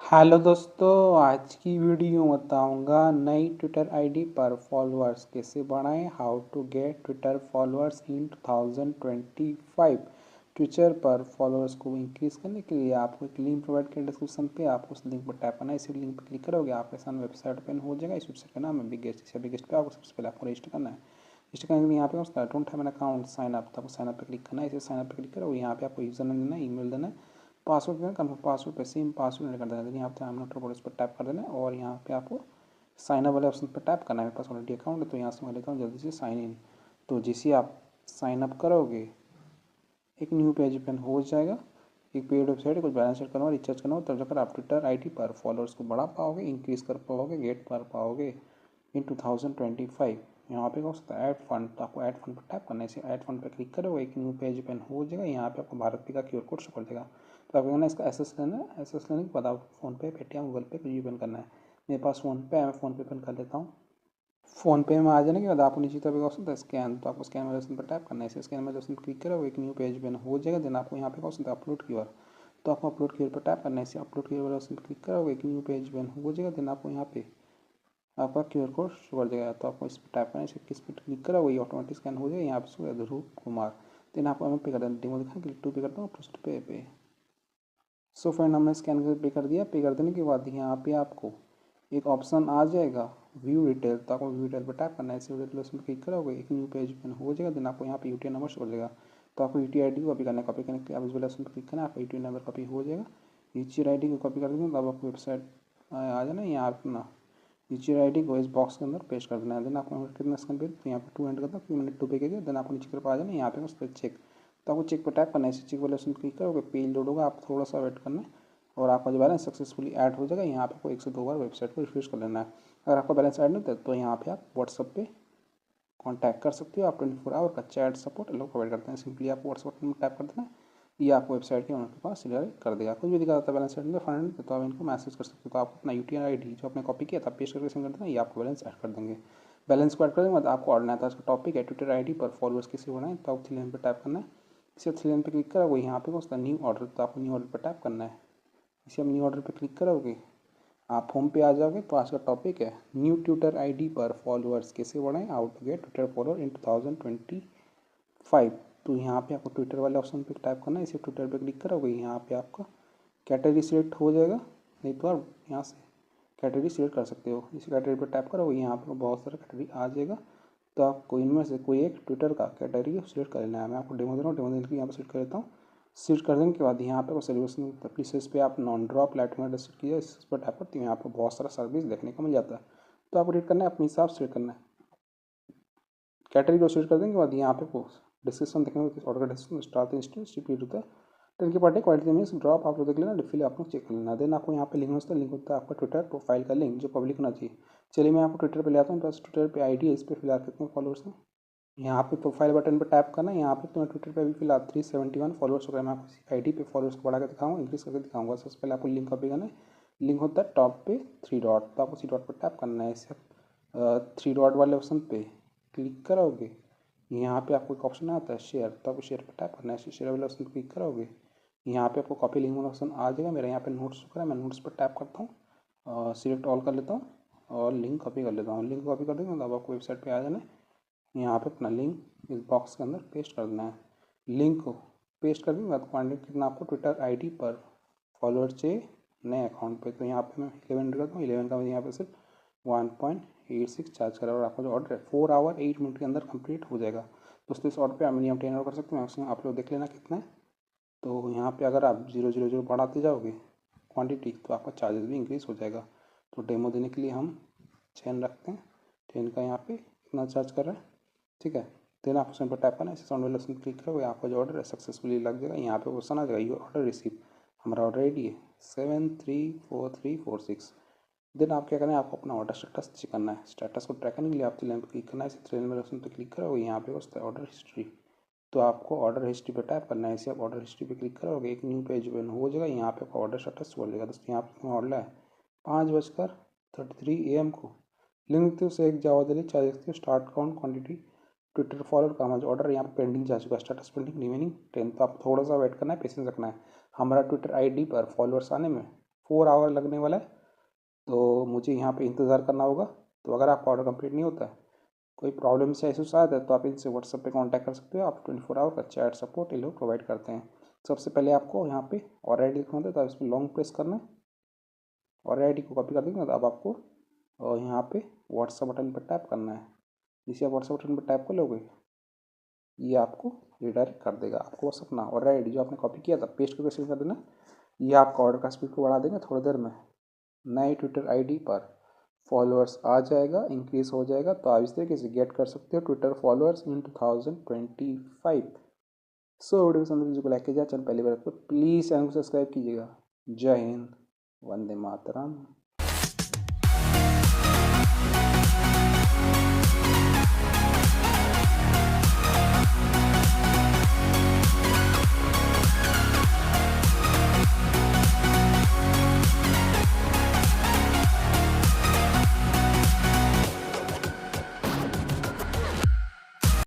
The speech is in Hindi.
हेलो दोस्तों, आज की वीडियो बताऊंगा नई ट्विटर आईडी पर फॉलोअर्स कैसे बढ़ाएं। How to get Twitter followers in 2025। Twitter पर फॉलोअर्स को इंक्रीज करने के लिए आपको एक लिंक प्रोवाइड किया डिस्क्रिप्शन पे। आपको उस लिंक पर टैप करना है। इसी लिंक पर क्लिक करोगे आपके सामने वेबसाइट ओपन हो जाएगा। इस वेबसाइट का नाम है बिगेस्ट। बिगेस्ट पे आपको सबसे पहले आपको रजिस्टर करना है। रजिस्टर करने के लिए यहाँ पे उसका don't have an account sign up, तो आपको साइन अप पे क्लिक करना है। इसे साइन अप पे क्लिक करोगे यहाँ पे आपको यूजर नेम देना है, ईमेल देना है, पासवर्ड देना, कन्फर्म पासवर्ड पे सेम पासवर्ड एंटर कर देना है। यहाँ पे आई एम नॉट रोबोट इस पर टैप कर देना है और यहाँ पे आपको साइन अप वाले ऑप्शन पर टैप करना है। मेरे पास ऑलरेडी अकाउंट है तो यहाँ से मैं लेता हूँ जल्दी से साइन इन। तो जैसे आप साइन अप करोगे एक न्यू पेज ओपन हो जाएगा। एक पेड वेबसाइट है, कुछ बैलेंस सेट करना हो, रिचार्ज करना हो, तब जाकर आप ट्विटर आईडी पर फॉलोअर्स को बढ़ा पाओगे, इंक्रीज कर पाओगे, गेट कर पाओगे इन 2025। यहाँ पे हो सकता है ऐड फंड, तो आपको ऐड फंड पर टैप करना है। इसे ऐड फंड पर क्लिक करोगे एक न्यू पेज ओपन हो जाएगा। यहाँ पे आपको भारत पे का क्यूआर कोड शो कर देगा। तो आपको कहना है इसका एसेस लेना है। एसेस लेने के बाद आप फोनपे, पेटीएम, गूगल पे कुछ भी ओपन करना है। मेरे पास फ़ोनपे है, मैं फ़ोनपे ओपन कर लेता हूँ। फ़ोनपे में आ जाने के बाद आपको नीचे तरफ ऑप्शन था स्कैन, तो आपको स्कैन वाले ऑप्शन पर टैप करना है। इसे स्कैन वाले ऑप्शन पर क्लिक करोगे एक न्यू पेज ओपन हो जाएगा। देन आपको यहाँ पे ऑप्शन था अपलोड क्यूआर, तो आपको अपलोड क्यूआर पर टैप करना है। इसे अपलोड क्यूआर वाले ऑप्शन पर क्लिक करोगे एक न्यू पेज ओपन हो जाएगा। देन आपको यहाँ पे आपका क्यूआर कोड शो कर देगा, तो आपको इस पर टैप करना है। इसे किस पर क्लिक करोगे ये ऑटोमेटिक स्कैन हो जाएगा। यहाँ पे शो ध्रुव कुमार। देन आपको हमें पे कर देना, डेमो दिखा क्लिक टू पे करता हूँ, पोस्ट पे। सो फ्रेंड हमने स्कैन कर पे कर दिया। पे कर देने के बाद यहाँ पे आपको एक ऑप्शन आ जाएगा व्यू डिटेल, तो आपको व्यू डिटेल पर टैप करना है। इसे व्यू डिटेल उसमें क्लिक करोगे एक न्यू पेज ओपन हो जाएगा। देन आपको यहाँ पे यूटीआई नंबर शो हो जाएगा, तो आपको यूटीआई आईडी को कॉपी करना है। कॉपी करने के लिए आप इस वाले ऑप्शन पर क्लिक करना है, आपका यूटीआई नंबर कॉपी हो जाएगा। यूटीआई आईडी को कॉपी कर देंगे तो आपको वेबसाइट आ जाना है। यहाँ अपना यूटीआई आईडी को इस बॉक्स के अंदर पेस्ट कर देना है। देन आपको कितना स्कैन पे, तो यहाँ पे 2 एंटर करता हूँ, मिनट 2 पे करके। देन आपको नीचे तरफ आ जाना है। यहाँ पे उस पर चेक, तो आपको चेक पर टैप करना है। इसे चेक वाले ऑप्शन पर क्लिक करोगे पेज लोड होगा, आप थोड़ा सा वेट करना है और आपका जो बैलेंस सक्सेसफुली ऐड हो जाएगा। यहाँ पे आपको 1 से 2 बार वेबसाइट को रिफ्रेश कर लेना है। अगर आपका बैलेंस ऐड नहीं होता तो यहाँ पे आप व्हाट्सअप पे कॉन्टैक्ट कर सकते हो। आप 24 आवर का चैट सपोर्ट लोग प्रोवाइड करते हैं। सिंपली आप व्हाट्सअप में टैप कर देना है, ये आपको वेबसाइट के ओनर के पास रिडायरेक्ट कर देगा। कुछ भी दिखा था बैलेंस ऐड में फंड, तो आप इनको मैसेज कर सकते हो। तो आप अपना यूटीआई आईडी जो आपने कॉपी किया था पेस्ट करके सेंड कर देना, ये आपको बैलेंस ऐड कर देंगे। बैलेंस को ऐड कर देंगे बाद आपको ऑर्डर आता है। उसका टॉपिक है ट्विटर आईडी पर फॉलोअर्स कैसे बढ़ाएं, तो आप 3 लाइन पर टैप करना है। इसे 3 लाइन पर क्लिक करोगे यहाँ पे उसका न्यू ऑर्डर, तो आपको न्यू ऑर्डर पर टैप करना है। इसे आप न्यू ऑर्डर पर क्लिक करोगे आप होम पे आ जाओगे। तो आज का टॉपिक है न्यू ट्विटर आईडी पर फॉलोअर्स कैसे बढ़ाएं, how to get Twitter follower in 2025। तो यहाँ पे आपको ट्विटर वाले ऑप्शन पे टाइप करना है। इसे ट्विटर पे क्लिक करोगे यहाँ पे आपका कैटेगरी सिलेक्ट हो जाएगा, नहीं तो आप यहाँ से कैटेगरी सिलेक्ट कर सकते हो। इसी कैटेगरी पर टैप करोगे यहाँ पे बहुत सारा कैटेगरी आ जाएगा, तो आपको इनमें से कोई एक ट्विटर का कैटेगरी सिलेक्ट कर लेना है। मैं आपको डेमो दे रहा हूँ, डेमो देने के लिए यहाँ पर सिलेक्ट कर लेता हूँ। सिलेक्ट कर देने के बाद यहाँ पे सेलिब्रेशन प्लीज इस पर आप नॉन ड्रॉप लाइटिंग डिस्ट्रिक्ट कीजिए, इस पर टैप करते हैं। यहाँ पर बहुत सारा सर्विस देखने को मिल जाता है, तो आपको रीड करना है, अपने हिसाब से रीड करना है। कैटेगरी को सिलेक्ट कर देने के बाद यहाँ पे डिस्क्रिप्शन देखने में ऑर्डर का डिस्क्रिप्शन स्टार्ट इंस्टेंट रिपीट होता है। टेन की पार्टी क्वालिटी मीन्स ड्रॉप आप लोग देख लेना, डिफिल आप लोग चेक कर लेना। देन आपको यहाँ पे लिंक होता है, लिंक होता है आपका ट्विटर प्रोफाइल का लिंक जो पब्लिक होना चाहिए। चलिए मैं आपको ट्विटर पे ले आता हूँ, बस ट्विटर पे आईडी है, इस पर फिलहाल कितने फॉलोअर्स हैं। यहाँ पे प्रोफाइल बटन पर टैप करना है। यहाँ पे तो मैं ट्विटर पे अभी फिलहाल 371 फॉलोअर्स हो गए। मैं आपको इसी आईडी पे फॉलोअर्स को बढ़ा के दिखाऊंगा, इंक्रीज करके दिखाऊंगा। सबसे पहले आपको लिंक कॉपी करना है। लिंक होता है टॉप पे 3 डॉट, तो आपको 3 डॉट पर टैप करना है। इसे 3 डॉट वाले ऑप्शन पे क्लिक करोगे यहाँ पे आपको एक ऑप्शन आता है शेयर, तो आपको शेयर पर टैप करना है। शेयर वाले ऑप्शन पर क्लिक करोगे यहाँ पे आपको कॉपी लिंक वाला ऑप्शन आ जाएगा। मेरा यहाँ पे नोट्स शुक्र है, मैं नोट्स पर टैप करता हूँ, सिलेक्ट ऑल कर लेता हूँ और लिंक कॉपी कर लेता हूँ। लिंक कॉपी कर देंगे तो आपको वेबसाइट पे आ जाना है। यहाँ पे अपना लिंक इस बॉक्स के अंदर पेस्ट कर देना है। लिंक को पेस्ट कर देंगे बाद क्वान्टिटी कितना आपको ट्विटर आईडी पर फॉलोअर चाहिए नए अकाउंट पे, तो यहाँ पे मैं 11 करता हूँ। 11 का मैं यहाँ पे सिर्फ 1.86 चार्ज करा और आपका जो ऑर्डर है 4 आवर 8 मिनट के अंदर कंप्लीट हो जाएगा। दोस्तों इस ऑर्डर पे आप 10 ऑर्डर कर सकते हैं, मैक्सिमम आप लोग देख लेना कितना है। तो यहाँ पे अगर आप 000 बढ़ाते जाओगे क्वांटिटी तो आपका चार्जेस भी इंक्रीज़ हो जाएगा। तो डेमो देने के लिए हम 10 रखते हैं। 10 का यहाँ पे इतना चार्ज कर रहा है, ठीक है। देन आप उसमें पर टैप करना है, साउंड वाले ऑप्शन क्लिक करोगे आपका जो ऑर्डर है सक्सेसफुली लग जाएगा। यहाँ पे क्वेश्चन आ जाएगा योर ऑर्डर रिसीव, हमारा ऑर्डर आई डी है 734346। देन आप क्या करना है, आपको अपना ऑर्डर स्टेटस चेक करना है। स्टेटस को ट्रैक करने के लिए आप 3 लाइन पर क्लिक करना है। इसे 3 लाइन वाले ऑप्शन पर क्लिक करोगे यहाँ पे होता है ऑर्डर हिस्ट्री, तो आपको ऑर्डर हिस्ट्री पे टैप करना है। इसे आप ऑर्डर हिस्ट्री पे क्लिक करोगे एक न्यू पेज ओपन हो जाएगा। यहाँ पे आपका ऑर्डर स्टेटस बोल देगा। दोस्तों यहाँ पे ऑर्डर है 5:33 AM को। लिंक देखते हो से एक जावा दिल्ली चार्ज देखते हो start count quantity Twitter follower का हमारा ऑर्डर यहाँ पे पेंडिंग जा चुका है, स्टेटस पेंडिंग रिमेनिंग 10। तो आप थोड़ा सा वेट करना है, पेशेंस रखना है। हमारा ट्विटर आईडी पर फॉलोअर्स आने में 4 आवर लगने वाला है, तो मुझे यहाँ पे इंतज़ार करना होगा। तो अगर आपका ऑर्डर कंप्लीट नहीं होता है, कोई प्रॉब्लम से इशूज़ आता है, तो आप इनसे व्हाट्सएप पे कांटेक्ट कर सकते हो। आप 24 आवर का चैट सपोर्ट ये लोग प्रोवाइड करते हैं। सबसे पहले आपको यहाँ पे ऑर्डर आई डी लिखना होता है, तो आप इस पर लॉन्ग प्रेस करना है। ऑर्डर आई डी को कॉपी कर देंगे, तो अब आपको यहाँ पे व्हाट्सएप बटन पर टैप करना है। जिसे आप व्हाट्सएप बटन पर टैप कर लोगे, ये आपको रिडायरेक्ट कर देगा। आपको बस अपना ऑर्डर आई डी जो आपने कॉपी किया था पेस्ट करके सेव कर देना। ये आपका ऑर्डर का स्पीड को बढ़ा देंगे थोड़ी देर में। नए ट्विटर आईडी पर फॉलोअर्स आ जाएगा, इंक्रीज हो जाएगा। तो आप इस तरीके से गेट कर सकते हो Twitter followers in 2025। So video पसंद वीडियो को लाइक कीजिए, चैनल पहली बार तो प्लीज़ चैनल को सब्सक्राइब कीजिएगा। जय हिंद, वंदे मातरम।